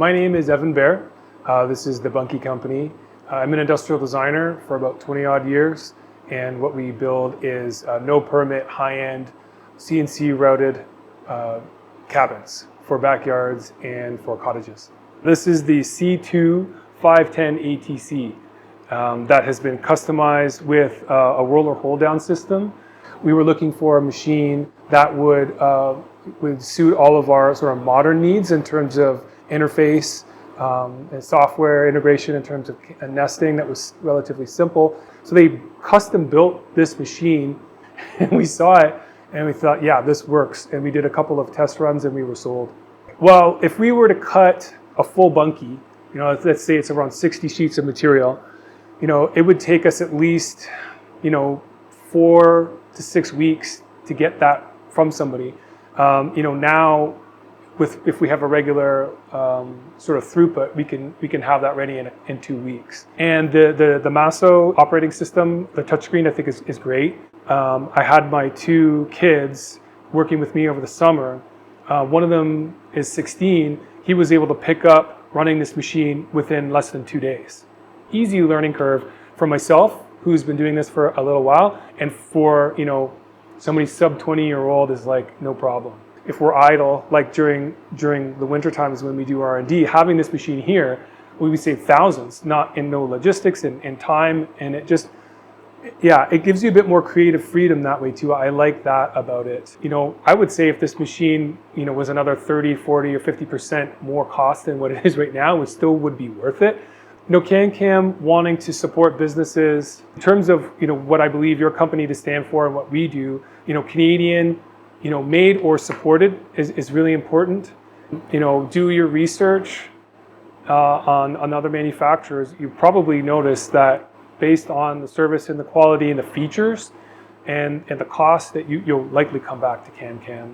My name is Evan Bear. This is the Bunkie company. I'm an industrial designer for about 20 odd years, and what we build is no permit, high-end, CNC routed cabins for backyards and for cottages. This is the C2-510ATC that has been customized with a roller hold down system. We were looking for a machine that would suit all of our sort of modern needs in terms of interface and software integration, in terms of nesting that was relatively simple. So they custom built this machine, and we saw it and we thought, yeah, this works. And we did a couple of test runs and we were sold. Well, if we were to cut a full bunkie, let's say it's around 60 sheets of material, it would take us at least, 4 to 6 weeks to get that from somebody. Now, if we have a regular sort of throughput, we can have that ready in 2 weeks. And the Maso operating system, the touchscreen, I think is great. I had my 2 kids working with me over the summer. One of them is 16. He was able to pick up running this machine within less than 2 days. Easy learning curve for myself, who's been doing this for a little while, and for somebody sub 20-year-old is like no problem. If we're idle, like during the winter times when we do R&D, having this machine here, we would save thousands, not in no logistics and time, and it just, it gives you a bit more creative freedom that way too. I like that about it. I would say if this machine, was another 30, 40, or 50% more cost than what it is right now, it still would be worth it. CanCam wanting to support businesses in terms of what I believe your company to stand for and what we do. Canadian, made or supported is really important. Do your research on other manufacturers. You probably notice that based on the service and the quality and the features and the cost that you'll likely come back to CanCam.